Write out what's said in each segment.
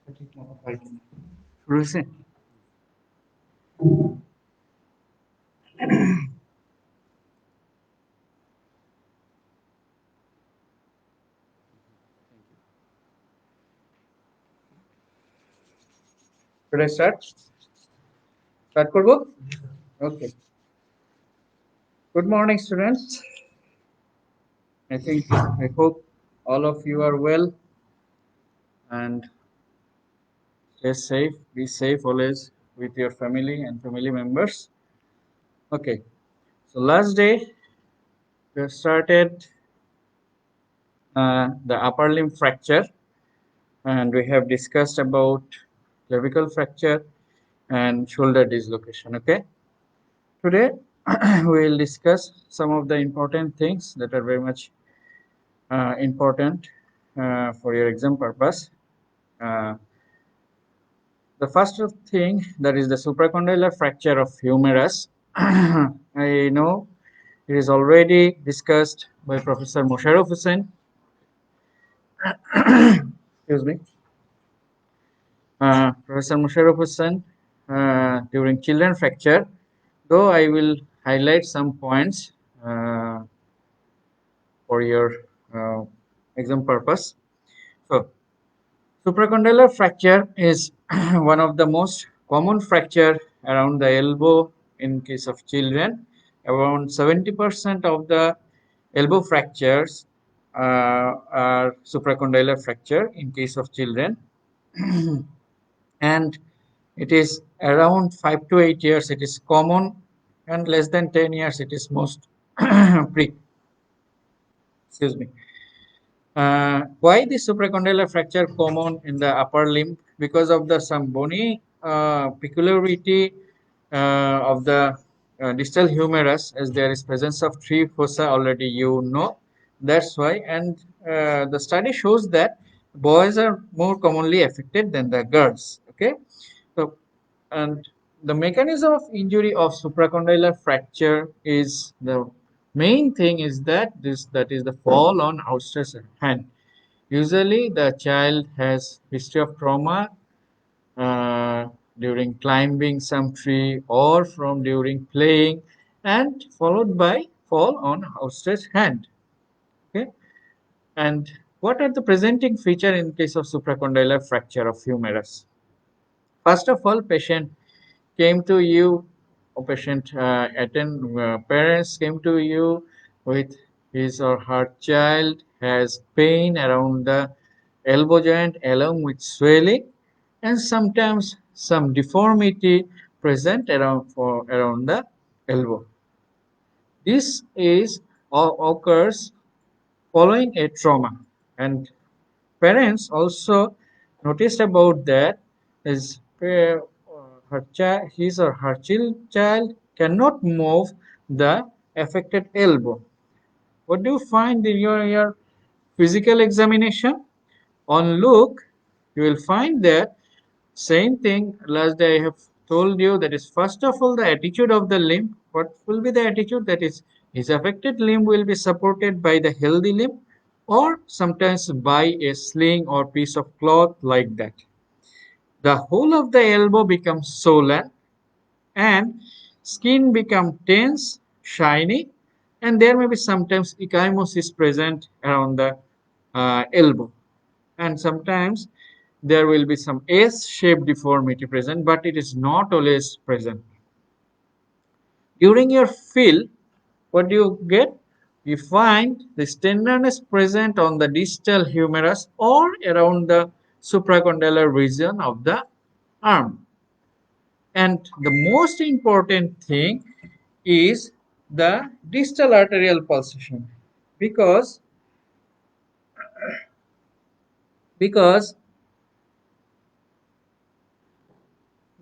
শুরু হয়েছে? Should I start? Start করবো? Okay. Good morning, students. I hope all of you are well and stay safe. Be safe always with your family and family members. Okay. So last day we have started the upper limb fracture, and we have discussed about clavicle fracture and shoulder dislocation. Okay. Today we will discuss some of the important things that are very much important for your exam purpose. Uh, the first thing, that is the supracondylar fracture of humerus. I know it is already discussed by Professor Mosharraf Hussain. Excuse me. Professor Mosharraf Hussain during children fracture, though I will highlight some points for your uh, exam purpose. So, supracondylar fracture is one of the most common fracture around the elbow in case of children. Around 70% of the elbow fractures are supracondylar fracture in case of children. And it is around 5 to 8 years it is common, and less than 10 years it is most pre excuse me. Why the supracondylar fracture common in the upper limb? Because of the some bony peculiarity of the distal humerus, as there is presence of three fossa already, you know. That's why, and the study shows that boys are more commonly affected than the girls. Okay, so and the mechanism of injury of supracondylar fracture is the main thing is that is the fall on outstretched hand. Usually the child has history of trauma uh, during climbing some tree or from during playing, and followed by fall on outstretched hand. Okay, and what are the presenting feature in case of supracondylar fracture of humerus? First of all, patient came to you, or patient parents came to you with his or her child has pain around the elbow joint along with swelling and sometimes some deformity present around the elbow. This is occurs following a trauma, and parents also noticed about that is his or her child cannot move the affected elbow. What do you find in your physical examination? On look, you will find that same thing last day I have told you, that is first of all the attitude of the limb. What will be the attitude? That is his affected limb will be supported by the healthy limb or sometimes by a sling or piece of cloth like that. The whole of the elbow becomes swollen and skin become tense, shiny, and there may be sometimes ecchymosis present around the elbow, and sometimes there will be some S-shaped deformity present, but it is not always present. During your fill, what do you get? You find this tenderness present on the distal humerus or around the supracondylar region of the arm. And the most important thing is the distal arterial pulsation, because because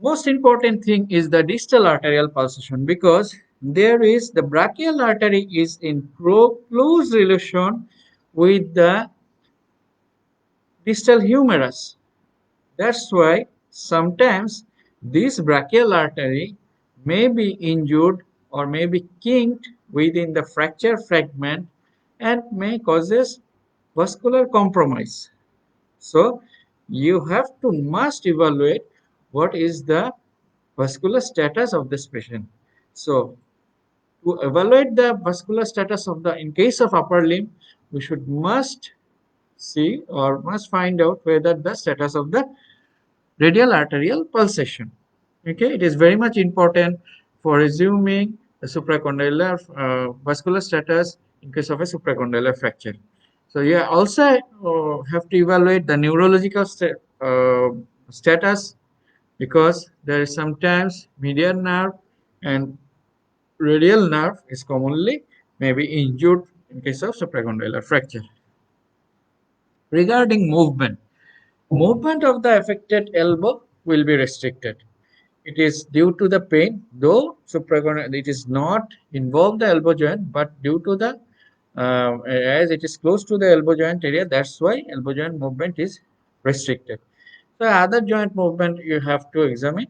most important thing is the distal arterial pulsation, because there is the brachial artery is in close relation with the distal humerus. That's why sometimes this brachial artery may be injured or may be kinked within the fracture fragment and may causes vascular compromise. So you have to must evaluate what is the vascular status of this patient. So to evaluate the vascular status of the in case of upper limb, we should must see or must find out whether the status of the radial arterial pulsation. Okay, it is very much important for resuming the supracondylar vascular status in case of a supracondylar fracture. So you also have to evaluate the neurological status, because there is sometimes median nerve and radial nerve is commonly may be injured in case of supracondylar fracture. Regarding movement, movement of the affected elbow will be restricted. It is due to the pain, though supracondylar, it is not involved the elbow joint, but due to the as it is close to the elbow joint area, that's why elbow joint movement is restricted. So other joint movement you have to examine.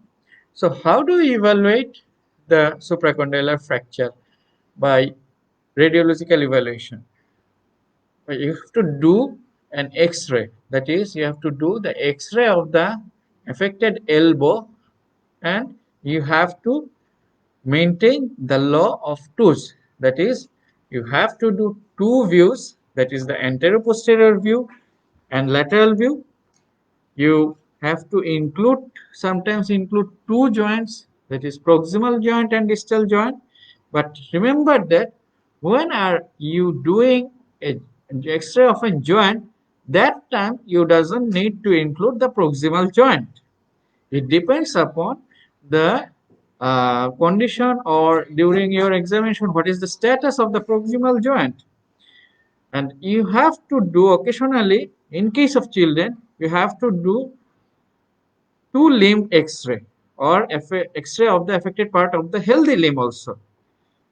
So how do you evaluate the supracondylar fracture? By radiological evaluation. You have to do an X-ray. That is, you have to do the X-ray of the affected elbow, and you have to maintain the law of twos. That is, you have to do two views, that is the anterior-posterior view and lateral view. You have to include, sometimes include two joints, that is proximal joint and distal joint. But remember that when are you doing a X-ray of a joint, that time you doesn't need to include the proximal joint. It depends upon the condition, or during your examination, what is the status of the proximal joint. And you have to do occasionally, in case of children, you have to do two limb X-ray, or X-ray of the affected part of the healthy limb also.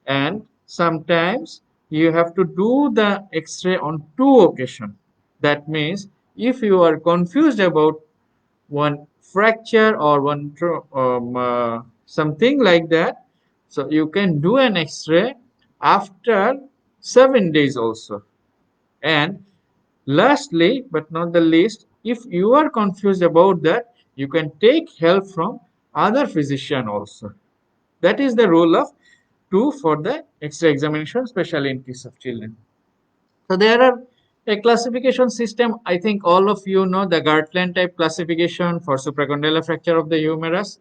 And sometimes you have to do the X-ray on two occasions. That means if you are confused about one fracture or one something like that, so you can do an X-ray after 7 days also. And lastly, but not the least, if you are confused about that, you can take help from other physician also. That is the role of two for the X-ray examination, especially in case of children. So there are a classification system. I think all of you know the Gartland type classification for supracondylar fracture of the humerus.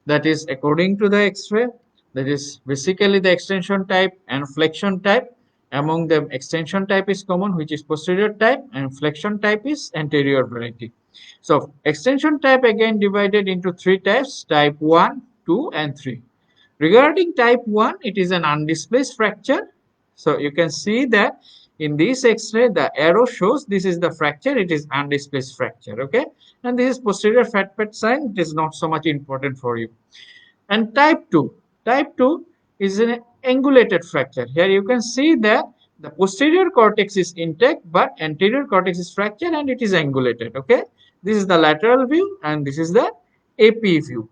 That is according to the X-ray. That is basically the extension type and flexion type. Among them, extension type is common, which is posterior type, and flexion type is anterior variety. So extension type again divided into three types: type 1, 2, and 3. Regarding type 1, it is an undisplaced fracture. So you can see that in this X-ray, the arrow shows this is the fracture, it is undisplaced fracture, okay? And this is posterior fat pad sign, it is not so much important for you. And type 2 is an angulated fracture. Here you can see that the posterior cortex is intact, but anterior cortex is fractured and it is angulated, okay? This is the lateral view and this is the AP view,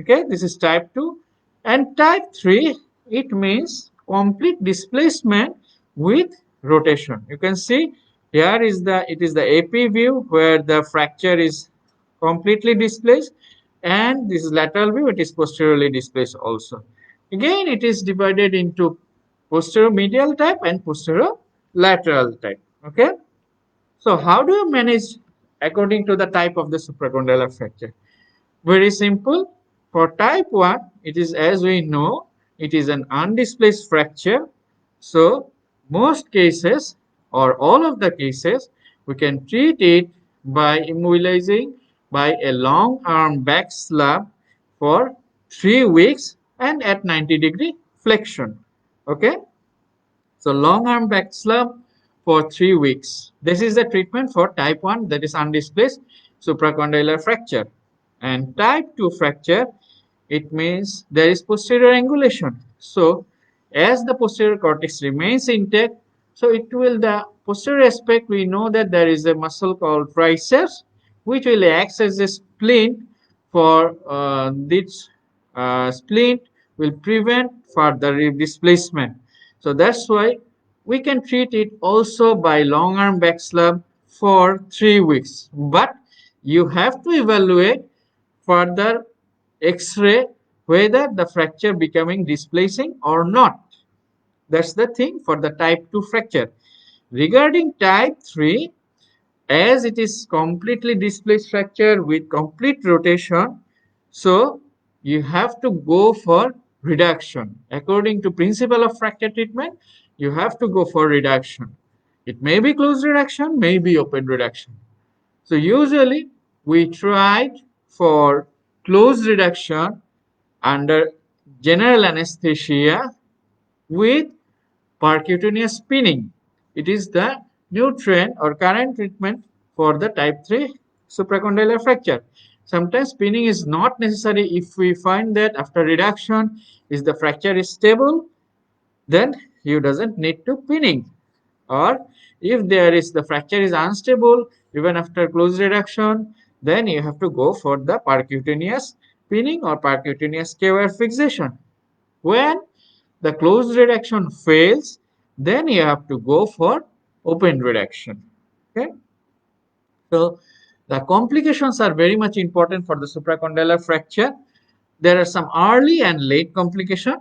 okay? This is type 2. And type 3, it means complete displacement with rotation. You can see here is it is the AP view where the fracture is completely displaced, and this is lateral view, it is posteriorly displaced also. Again, it is divided into posterior medial type and posterior lateral type, okay? So how do you manage according to the type of the supracondylar fracture? Very simple. For type 1, it is, as we know, it is an undisplaced fracture. So most cases or all of the cases, we can treat it by immobilizing by a long arm back slab for 3 weeks and at 90-degree flexion. Okay. So long arm back slab for 3 weeks. This is the treatment for type 1, that is undisplaced supracondylar fracture. And type 2 fracture, it means there is posterior angulation. So as the posterior cortex remains intact, so it will, the posterior aspect, we know that there is a muscle called triceps which will act as a splint for this splint will prevent further displacement. So that's why we can treat it also by long arm back slab for 3 weeks. But you have to evaluate further X-ray whether the fracture becoming displacing or not. That's the thing for the type 2 fracture. Regarding type 3, as it is completely displaced fracture with complete rotation, so you have to go for reduction. According to principle of fracture treatment, you have to go for reduction. It may be closed reduction, may be open reduction. So usually we tried for closed reduction under general anesthesia with percutaneous spinning. It is the new trend or current treatment for the type 3 supracondylar fracture. Sometimes spinning is not necessary if we find that after reduction is the fracture is stable, then you doesn't need to pinning. Or if there is the fracture is unstable even after closed reduction, then you have to go for the percutaneous pinning or percutaneous K-wire fixation. When the closed reduction fails, then you have to go for open reduction. Okay, so the complications are very much important for the supracondylar fracture. There are some early and late complication.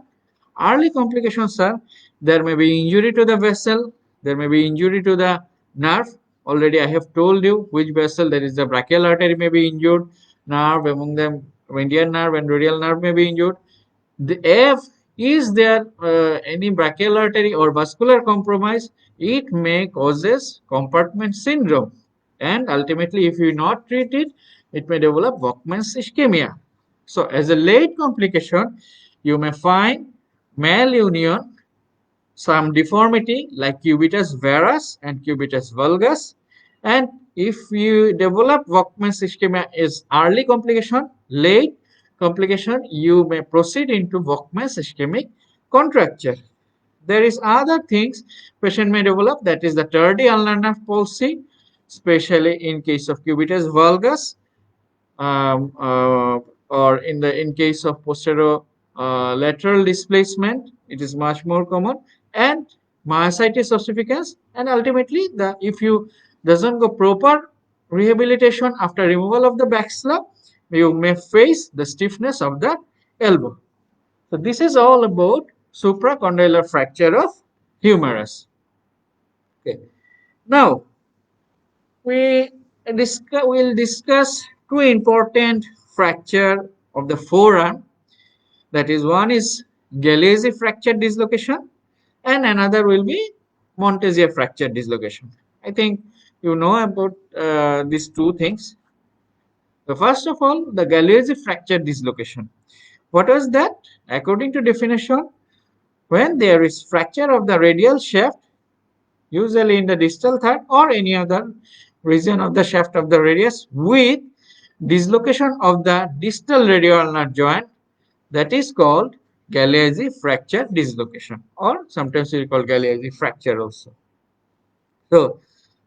Early complications are there may be injury to the vessel, there may be injury to the nerve. Already I have told you which vessel, there is the brachial artery may be injured, nerve among them median nerve and radial nerve may be injured. If is there any brachial artery or vascular compromise, it may causes compartment syndrome, and ultimately if you not treat it, it may develop Volkmann's ischemia. So as a late complication, you may find malunion, some deformity like cubitus varus and cubitus valgus, and if you develop Volkmann's ischemia is early complication, late complication, you may proceed into Volkmann's ischemic contracture. There is other things patient may develop, that is the tardy ulnar nerve palsy, especially in case of cubitus valgus, um, uh, or in case of posterior lateral displacement, it is much more common, and myositis ossificans, and ultimately the if you doesn't go proper rehabilitation after removal of the back slab, you may face the stiffness of the elbow. So this is all about supracondylar fracture of humerus. Okay. Now we will discuss two important fracture of the forearm. That is, one is Galeazzi fracture dislocation, and another will be Montezier fracture dislocation. I think you know about these two things. So first of all, the Galeazzi fracture dislocation. What was that? According to definition, when there is fracture of the radial shaft, usually in the distal third or any other region of the shaft of the radius, with dislocation of the distal radioulnar joint, that is called Galeazzi fracture dislocation, or sometimes we call Galeazzi fracture also. So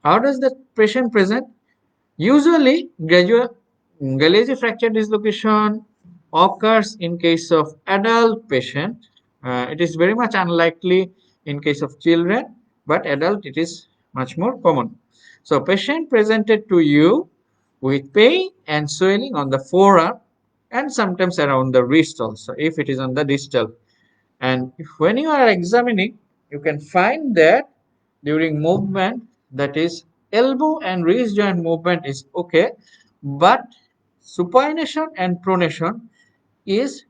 how does the patient present? Usually Galeazzi fracture dislocation occurs in case of adult patient. It is very much unlikely in case of children, but adult it is much more common. So patient presented to you with pain and swelling on the forearm and sometimes around the wrist also if it is on the distal. And when you are examining, you can find that during movement, that is elbow and wrist joint movement is okay, but supination and pronation is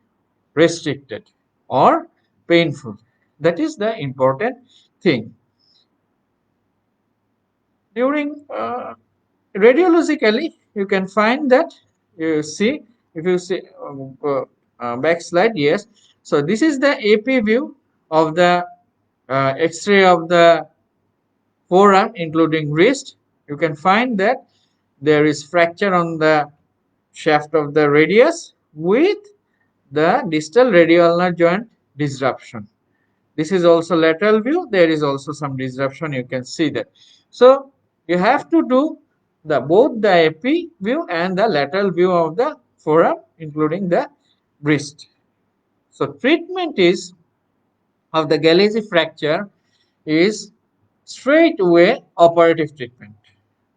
restricted or painful. That is the important thing. During radiologically, you can find that you see, if you see backslide, yes. So this is the AP view of the X-ray of the forearm, including wrist. You can find that there is fracture on the shaft of the radius with the distal radioulnar joint disruption. This is also lateral view. There is also some disruption. You can see that. So you have to do the both the AP view and the lateral view of the forearm, including the wrist. So treatment is of the Galeazzi fracture is straight away operative treatment.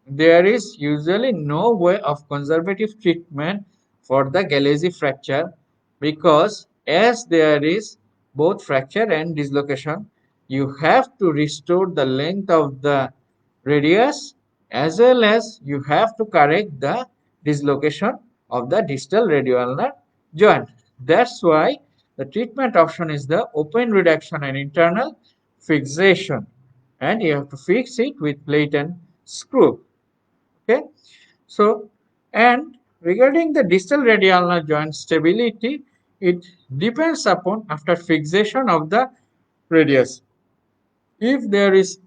there is usually no way of conservative treatment for the Galeazzi fracture because as there is both fracture and dislocation, you have to restore the length of the radius as well as you have to correct the dislocation of the distal radioulnar joint. That's why the treatment option is the open reduction and internal fixation, and you have to fix it with plate and screw. Okay, so and regarding the distal radioulnar joint stability, it depends upon after fixation of the radius. If there is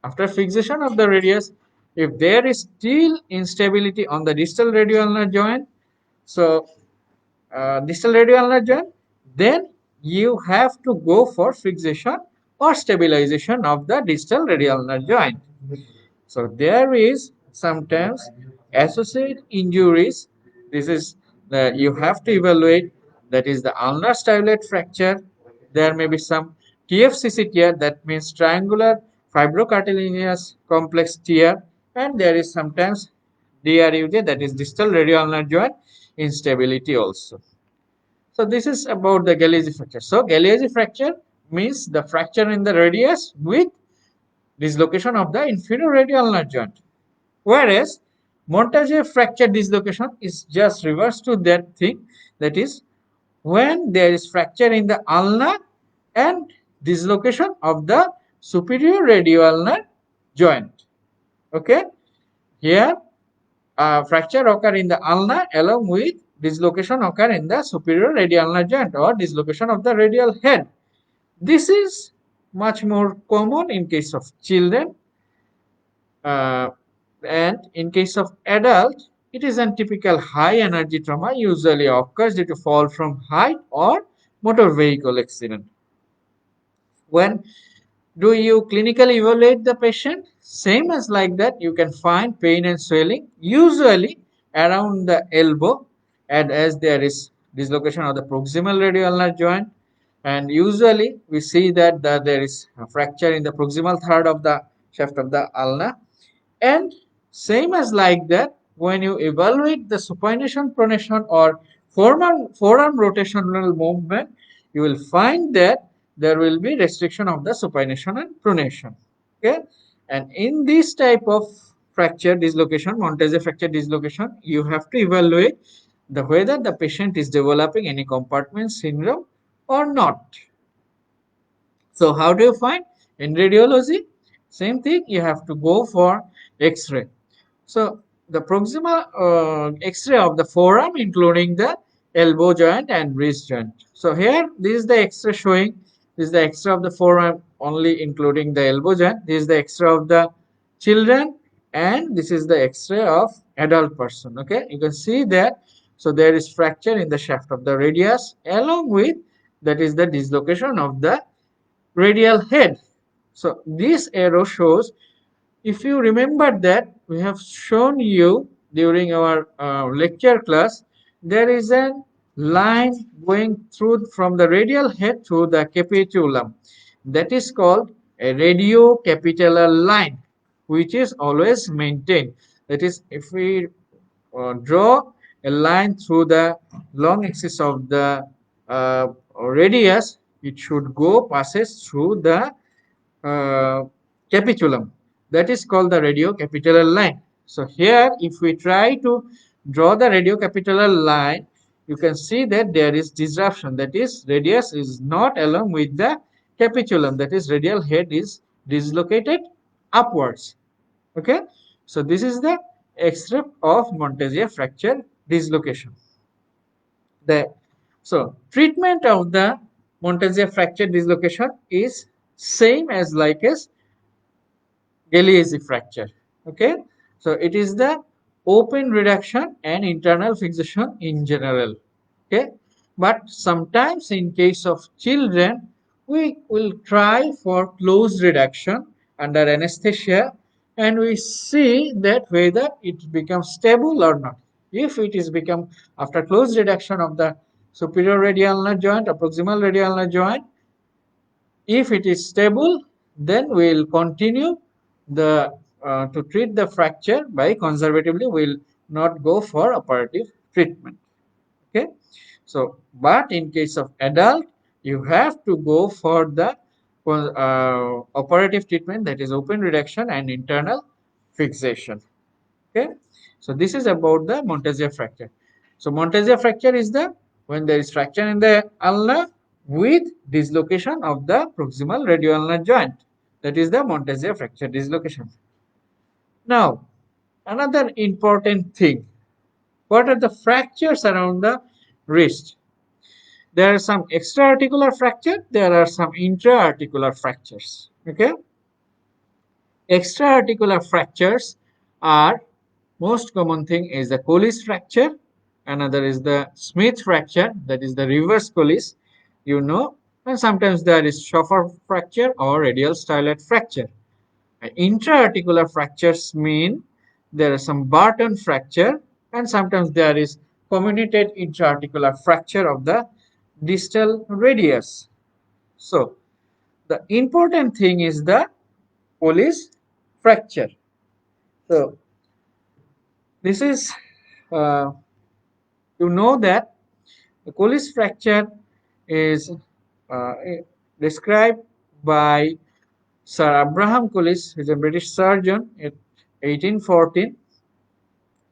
after fixation of the radius, if there is still instability on the distal radioulnar joint, so distal radioulnar joint, then you have to go for fixation or stabilization of the distal radioulnar joint. So there is sometimes associated injuries. This is the you have to evaluate, that is the ulnar styloid fracture. There may be some TFCC tear, that means triangular fibrocartilaginous complex tear, and there is sometimes DRUJ, that is distal radioulnar joint instability also. So this is about the Galeazzi fracture. So Galeazzi fracture means the fracture in the radius with dislocation of the inferior radioulnar joint. Whereas Montague fracture dislocation is just reverse to that thing, that is when there is fracture in the ulna and dislocation of the superior radioulnar joint. Okay, here fracture occur in the ulna along with dislocation occur in the superior radioulnar joint or dislocation of the radial head. This is much more common in case of children, uh, and in case of adult, it is a typical high energy trauma usually occurs due to fall from height or motor vehicle accident. When do you clinically evaluate the patient? Same as like that, you can find pain and swelling usually around the elbow, and as there is dislocation of the proximal radioulnar joint, and usually we see that there is a fracture in the proximal third of the shaft of the ulna. And same as like that, when you evaluate the supination, pronation, or forearm rotational movement, you will find that there will be restriction of the supination and pronation. Okay, and in this type of fracture dislocation, Montague fracture dislocation, you have to evaluate the whether the patient is developing any compartment syndrome or not. So how do you find? In radiology, same thing, you have to go for X-ray. So the proximal X-ray of the forearm, including the elbow joint and wrist joint. So here, this is the X-ray showing. This is the X-ray of the forearm, only including the elbow joint. This is the X-ray of the children, and this is the X-ray of adult person. Okay, you can see that. So there is fracture in the shaft of the radius, along with that is the dislocation of the radial head. So this arrow shows, if you remember that we have shown you during our lecture class, there is a line going through from the radial head to the capitulum. That is called a radiocapitellar line, which is always maintained. That is, if we draw a line through the long axis of the radius, it should go passes through the capitulum. That is called the radiocapitellar line. So here, if we try to draw the radiocapitellar line, you can see that there is disruption. That is, radius is not along with the capitulum. That is, radial head is dislocated upwards. Okay, so this is the X-ray of Montague fracture dislocation. The so treatment of the Montague fracture dislocation is same as like as Galeazzi fracture. Okay, so it is the open reduction and internal fixation in general. Okay, but sometimes in case of children, we will try for closed reduction under anesthesia, and we see that whether it becomes stable or not. If it is become after closed reduction of the superior radioulnar joint or proximal radioulnar joint, if it is stable, then we will continue the to treat the fracture by conservatively will not go for operative treatment. Okay, so but in case of adult, you have to go for the operative treatment, that is open reduction and internal fixation. Okay, so this is about the Montesia fracture. So Montesia fracture is the when there is fracture in the ulna with dislocation of the proximal radioulnar joint, that is the Montesia fracture dislocation. Now another important thing, what are the fractures around the wrist? There are some extra-articular fracture, there are some intra-articular fractures. Okay, extra-articular fractures are, most common thing is the Colles fracture, another is the Smith fracture, that is the reverse Colles, you know, and sometimes there is Schoffer fracture or radial styloid fracture. Intra-articular fractures mean there is some Barton fracture, and sometimes there is comminuted intra-articular fracture of the distal radius. So the important thing is the Colles fracture. So this is uh, you know that the Colles fracture is uh, described by Sir Abraham Colles, who is a British surgeon in 1814.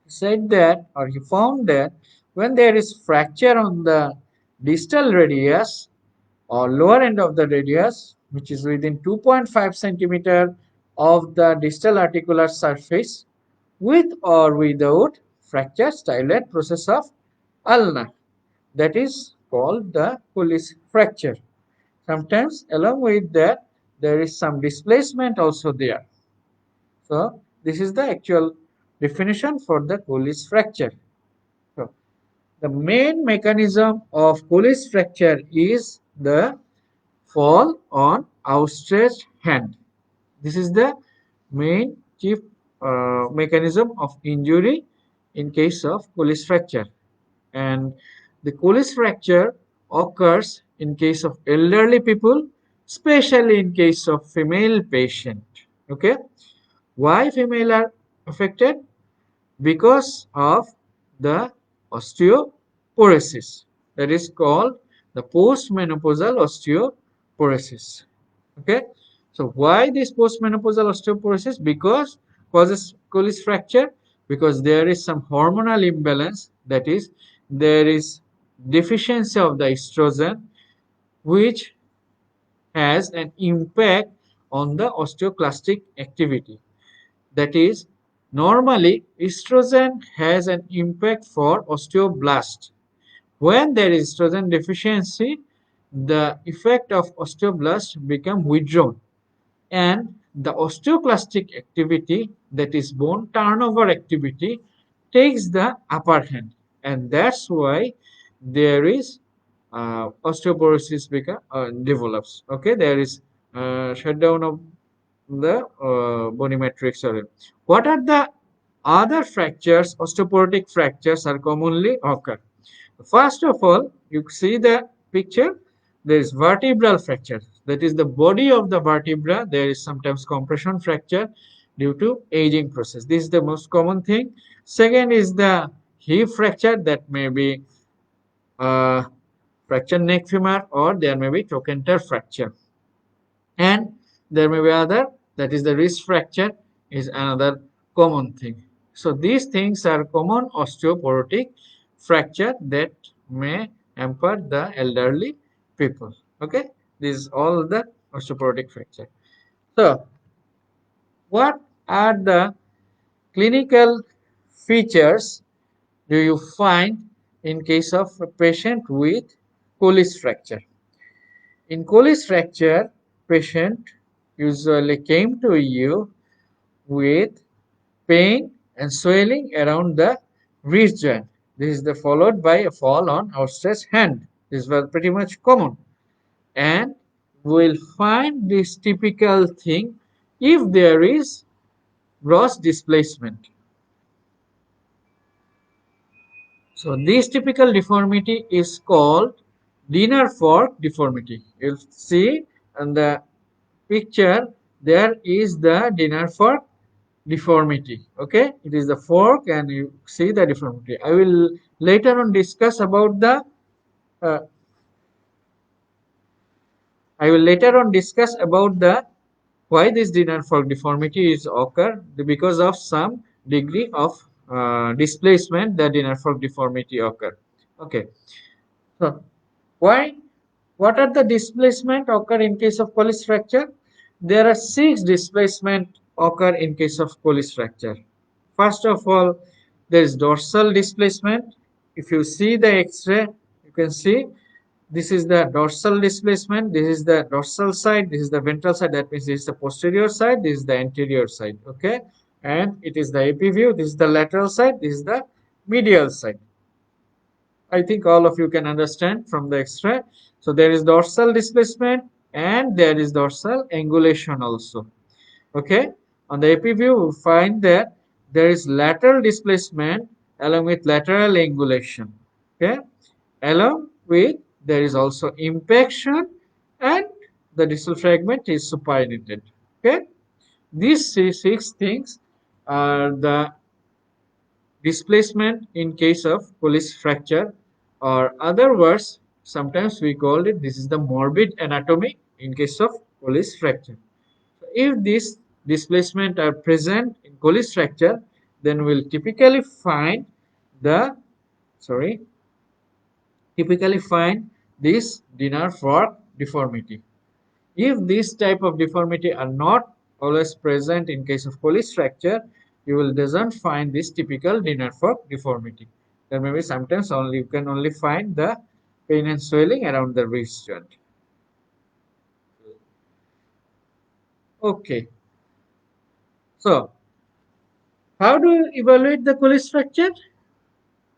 He said that, or he found that, when there is fracture on the distal radius or lower end of the radius, which is within 2.5 centimeter of the distal articular surface, with or without fracture styloid process of ulna, that is called the Colles fracture. Sometimes along with that there is some displacement also there. So this is the actual definition for the Colles fracture. So the main mechanism of Colles fracture is the fall on outstretched hand. This is the main chief mechanism of injury in case of Colles fracture. And the Colles fracture occurs in case of elderly people, especially in case of female patient. Okay, why female are affected? Because of the osteoporosis, that is called the postmenopausal osteoporosis. Okay, so why this postmenopausal osteoporosis? Because causes Colles fracture, because there is some hormonal imbalance, that is there is deficiency of the estrogen, which has an impact on the osteoclastic activity. That is, normally estrogen has an impact for osteoblast. When there is estrogen deficiency, the effect of osteoblast become withdrawn, and the osteoclastic activity, that is bone turnover activity, takes the upper hand, and that's why there is osteoporosis develops. Okay, there is shutdown of the bony matrix. What are the other fractures? Osteoporotic fractures are commonly occur. First of all, you see the picture, there is vertebral fracture, that is the body of the vertebra, there is sometimes compression fracture due to aging process. This is the most common thing. Second is the hip fracture, that may be uh, fracture neck femur, or there may be trochanter fracture, and there may be other, that is the wrist fracture is another common thing. So these things are common osteoporotic fracture that may hamper the elderly people. Okay, this is all the osteoporotic fracture. So what are the clinical features do you find in case of a patient with Colles fracture? In Colles fracture, patient usually came to you with pain and swelling around the wrist joint. This is the followed by a fall on outstretched hand. This was pretty much common, and we'll find this typical thing if there is gross displacement. So this typical deformity is called dinner fork deformity. You'll see in the picture there is the dinner fork deformity. Okay, it is the fork and you see the deformity. I will later on discuss about the uh, I will later on discuss about the why this dinner fork deformity is occur because of some degree of displacement. The dinner fork deformity occur. Okay, so why? What are the displacement occur in case of Colles fracture? There are six displacement occur in case of Colles fracture. First of all, there is dorsal displacement. If you see the X-ray, you can see this is the dorsal displacement. This is the dorsal side. This is the ventral side. That means this is the posterior side. This is the anterior side. Okay, and it is the AP view. This is the lateral side. This is the medial side. I think all of you can understand from the X-ray. So there is dorsal displacement and there is dorsal angulation also. Okay, on the AP view, we find that there is lateral displacement along with lateral angulation. Okay, along with there is also impaction and the distal fragment is supinated. Okay, these six things are the displacement in case of Colles fracture, or other words, sometimes we call it this is the morbid anatomy in case of Colles fracture. So if these displacement are present in Colles fracture, then we'll the sorry typically find this dinner fork deformity. If this type of deformity are not always present in case of Colles fracture, you will doesn't find this typical dinner fork deformity. There may be sometimes only you can only find the pain and swelling around the wrist joint. Okay, so how do you evaluate the Colles fracture?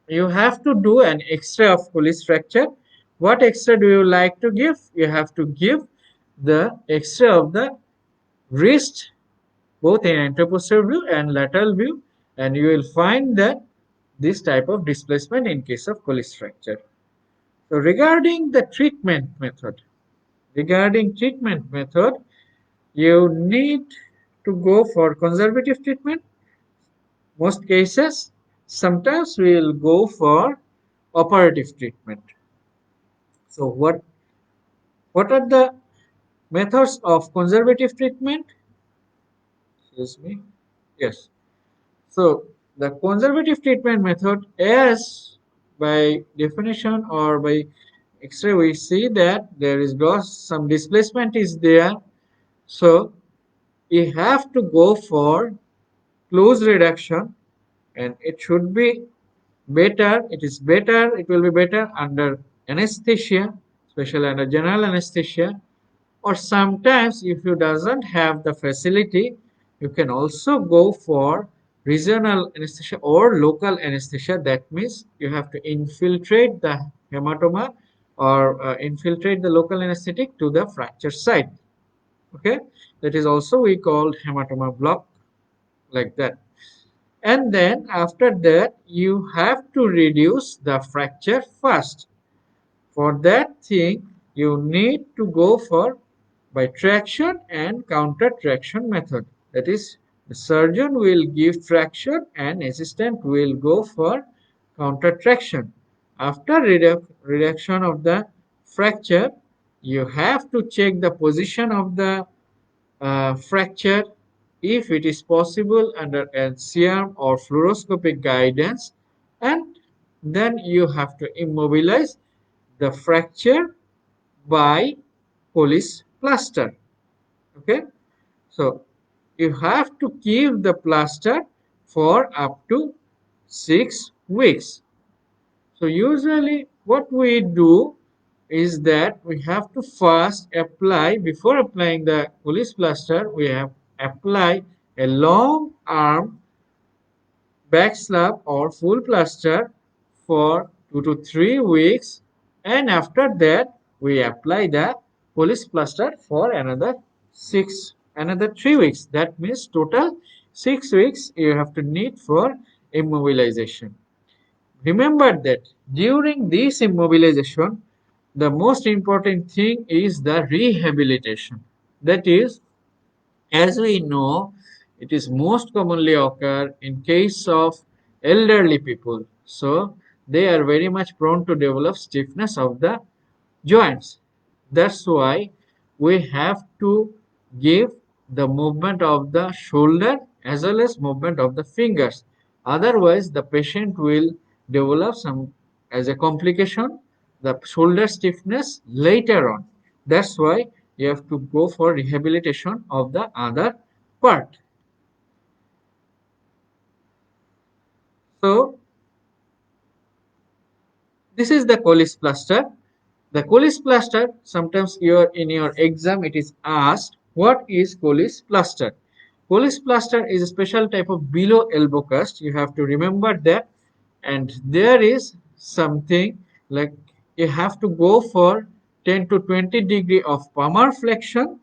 You have to do an X-ray of Colles fracture. What X-ray do you like to give? You have to give the X-ray of the wrist both in anteroposterior view and lateral view, and you will find that this type of displacement in case of Colles fracture. So regarding treatment method, you need to go for conservative treatment. Most cases, sometimes we will go for operative treatment. So what are the methods of conservative treatment? Excuse me. Yes. So the conservative treatment method, as by definition or by X-ray, we see that there is some displacement is there. So you have to go for close reduction, and it should be better. It is better. It will be better under anesthesia, especially under general anesthesia, or sometimes if you doesn't have the facility, you can also go for regional anesthesia or local anesthesia. That means you have to infiltrate the hematoma or infiltrate the local anesthetic to the fracture site. Okay, that is also we called hematoma block, like that. And then after that you have to reduce the fracture first. For that thing, you need to go for by traction and counter traction method. That is, the surgeon will give traction and assistant will go for counter traction. After reduction of the fracture, you have to check the position of the fracture if it is possible under NCR or fluoroscopic guidance, and then you have to immobilize the fracture by Colles plaster. Okay, so you have to keep the plaster for up to 6 weeks. So usually what we do is that we have to first apply, before applying the Colles plaster, we have apply a long arm back slab or full plaster for 2 to 3 weeks, and after that we apply the Colles plaster for another 3 weeks. That means total 6 weeks you have to need for immobilization. Remember that during this immobilization, the most important thing is the rehabilitation. That is, as we know, it is most commonly occur in case of elderly people. So they are very much prone to develop stiffness of the joints. That's why we have to give the movement of the shoulder as well as movement of the fingers. Otherwise, the patient will develop some as a complication the shoulder stiffness later on. That's why you have to go for rehabilitation of the other part. So this is the Colles plaster. The Colles plaster, sometimes in your exam it is asked, what is Colles plaster? Colles plaster is a special type of below elbow cast. You have to remember that. And there is something like you have to go for 10 to 20 degree of palmar flexion,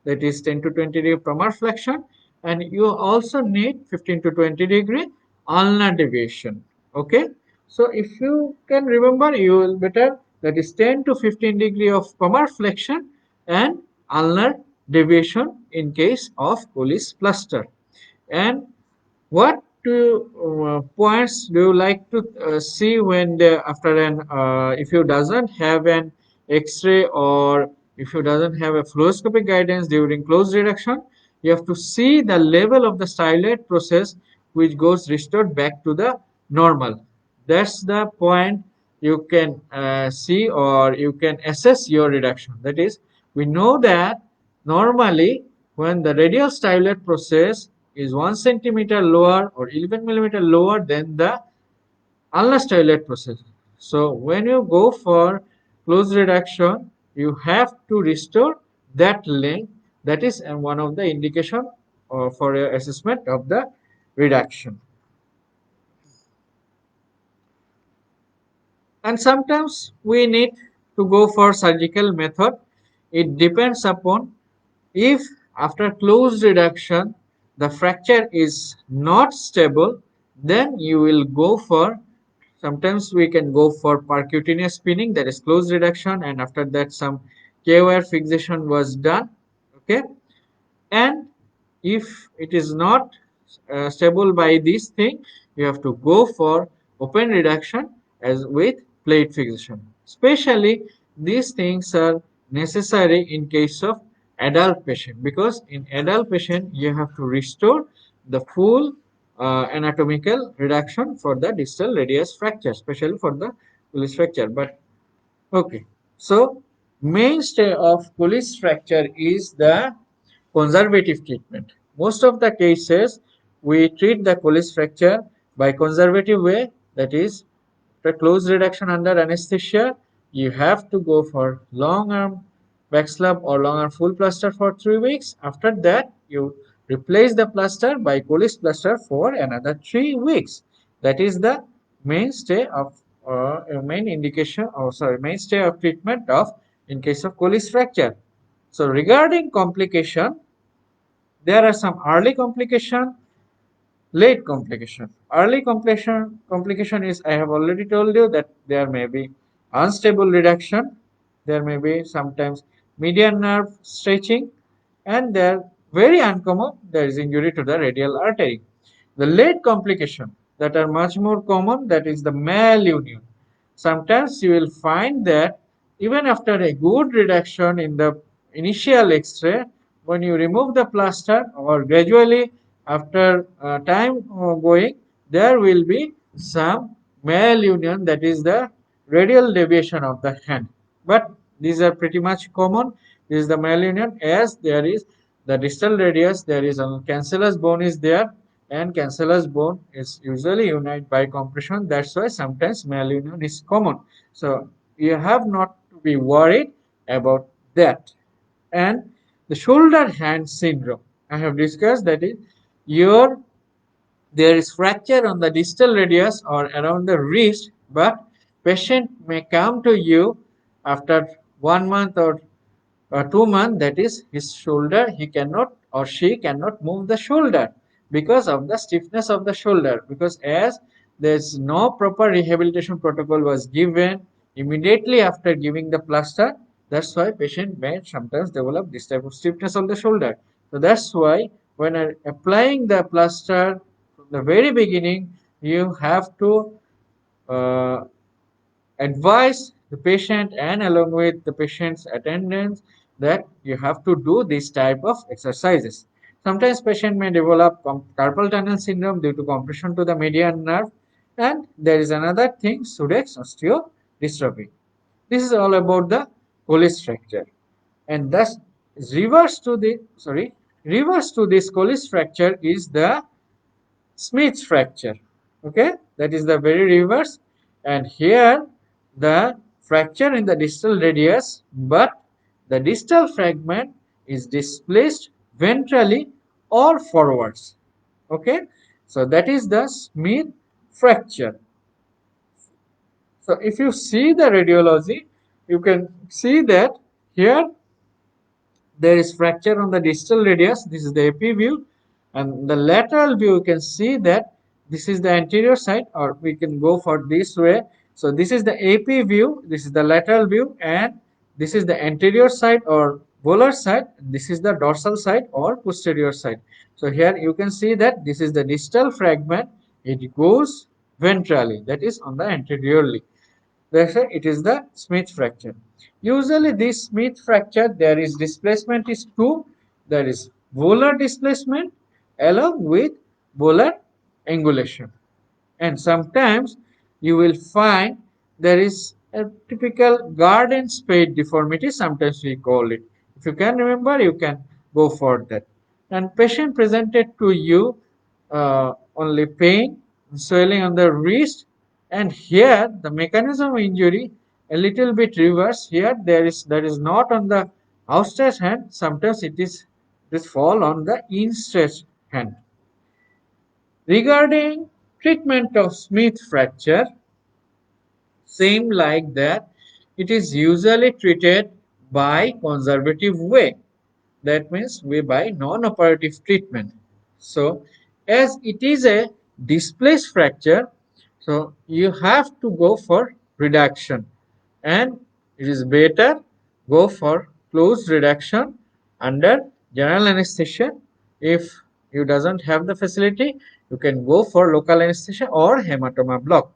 that is 10 to 20 degree palmar flexion, and you also need 15 to 20 degree ulnar deviation. Okay, so if you can remember, you will better, that is 10 to 15 degree of palmar flexion and ulnar deviation in case of Colles plaster. And what points do you like to see when after an if you doesn't have an X-ray, or if you doesn't have a fluoroscopic guidance during close reduction, you have to see the level of the styloid process which goes restored back to the normal. That's the point you can see, or you can assess your reduction. That is, we know that normally when the radial styloid process is 1 centimeter lower or 11 millimeter lower than the ulnar styloid process. So when you go for close reduction, you have to restore that length. That is one of the indication for your assessment of the reduction. And sometimes we need to go for surgical method. It depends upon if after close reduction the fracture is not stable, then you will go for, sometimes we can go for percutaneous pinning, that is close reduction, and after that some K-wire fixation was done. Okay, and if it is not stable by this thing, you have to go for open reduction as with plate fixation. Especially these things are necessary in case of adult patient, because in adult patient you have to restore the full anatomical reduction for the distal radius fracture, especially for the Colles fracture. But okay, so mainstay of Colles fracture is the conservative treatment. Most of the cases we treat the Colles fracture by conservative way, that is the close reduction under anesthesia. You have to go for long arm back slab or long arm full plaster for 3 weeks. After that you replace the plaster by Colles plaster for another 3 weeks. That is the mainstay of main indication, or sorry, mainstay of treatment of in case of Colles fracture. So regarding complication, there are some early complication, late complication. Early complication is, I have already told you that there may be unstable reduction, there may be sometimes median nerve stretching, and there very uncommon, there is injury to the radial artery. The late complication that are much more common, that is the malunion. Sometimes you will find that even after a good reduction in the initial X-ray, when you remove the plaster or gradually after time going, there will be some malunion, that is the radial deviation of the hand. But these are pretty much common. This is the malunion, as there is the distal radius, there is a cancellous bone is there, and cancellous bone is usually unite by compression. That's why sometimes malunion is common. So you have not to be worried about that. And the shoulder hand syndrome, I have discussed, that is your there is fracture on the distal radius or around the wrist, but patient may come to you after 1 month or 2 months, that is his shoulder, he cannot or she cannot move the shoulder because of the stiffness of the shoulder, because as there's no proper rehabilitation protocol was given immediately after giving the plaster. That's why patient may sometimes develop this type of stiffness of the shoulder. So that's why when applying the plaster from the very beginning, you have to uh, advise the patient and along with the patient's attendants that you have to do this type of exercises. Sometimes patient may develop carpal tunnel syndrome due to compression to the median nerve, and there is another thing, Sudex osteodystrophy. This is all about the Colles fracture, and thus reverse to this Colles fracture is the Smith fracture. Okay, that is the very reverse. And here the fracture in the distal radius, but the distal fragment is displaced ventrally or forwards. Okay, so that is the Smith fracture. So if you see the radiology, you can see that here there is fracture on the distal radius. This is the AP view, and the lateral view, you can see that this is the anterior side, or we can go for this way. So this is the AP view, this is the lateral view, and this is the anterior side or volar side. This is the dorsal side or posterior side. So here you can see that this is the distal fragment. It goes ventrally, that is on the anteriorly. Therefore, it is the Smith fracture. Usually, this Smith fracture, there is displacement is two. There is volar displacement along with volar angulation. And sometimes you will find there is a typical garden spade deformity, sometimes we call it. If you can remember, you can go for that. And patient presented to you only pain, swelling on the wrist, and here the mechanism of injury a little bit reverse. Here there is that is not on the outstretched hand. Sometimes it is this fall on the instretched hand. Regarding treatment of Smith fracture, same like that, it is usually treated by conservative way. That means we by non-operative treatment. So as it is a displaced fracture, so you have to go for reduction, and it is better go for closed reduction under general anesthesia. If you doesn't have the facility, you can go for local anesthesia or hematoma block.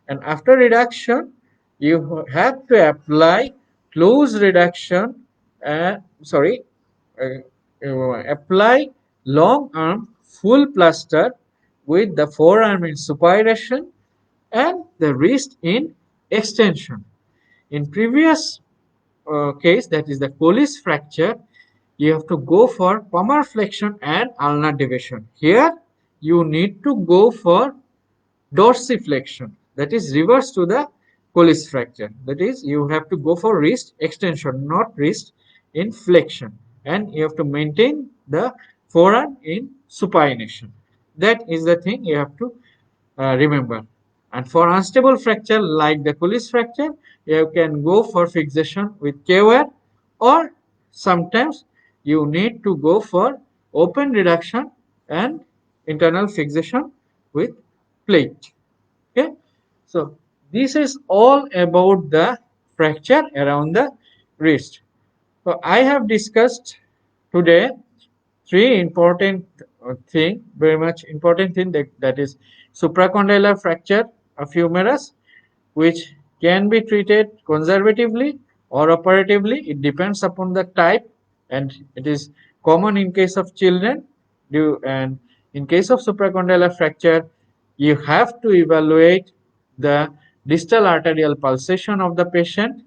And after reduction, you have to apply close reduction, sorry, apply long arm full plaster with the forearm in supination and the wrist in extension. In previous case, that is the Colles fracture, you have to go for palmar flexion and ulnar deviation. Here you need to go for dorsiflexion, that is reverse to the Colles fracture. That is, you have to go for wrist extension, not wrist in flexion, and you have to maintain the forearm in supination. That is the thing you have to remember. And for unstable fracture like the Colles fracture, you can go for fixation with K-wire, or sometimes you need to go for open reduction and internal fixation with plate. Okay, so this is all about the fracture around the wrist. So I have discussed today three important very much important thing, that is supracondylar fracture of humerus, which can be treated conservatively or operatively. It depends upon the type, and it is common in case of children. And in case of supracondylar fracture, you have to evaluate the distal arterial pulsation of the patient,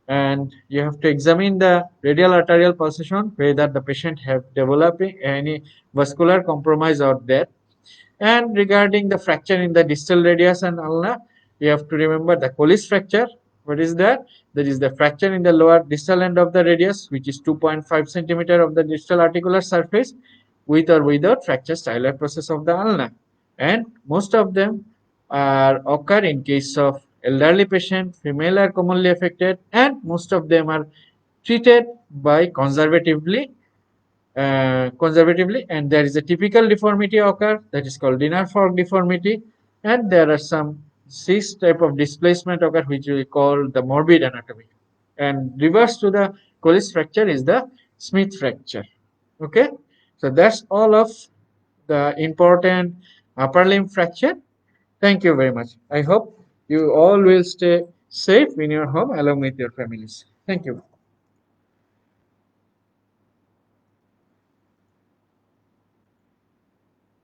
and you have to examine the radial arterial pulsation whether the patient have developing any vascular compromise out there. And regarding the fracture in the distal radius and ulna, you have to remember the Colles fracture. What is that? That is the fracture in the lower distal end of the radius, which is 2.5 centimeter of the distal articular surface, with or without fracture styloid process of the ulna. And most of them are occur in case of elderly patient, female are commonly affected, and most of them are treated by conservatively, and there is a typical deformity occur, that is called dinner fork deformity, and there are some cyst type of displacement occur, which we call the morbid anatomy. And reverse to the Colles fracture is the Smith fracture. Okay, So that's all of the important upper limb fracture. Thank you very much. I hope you all will stay safe in your home along with your families. Thank you.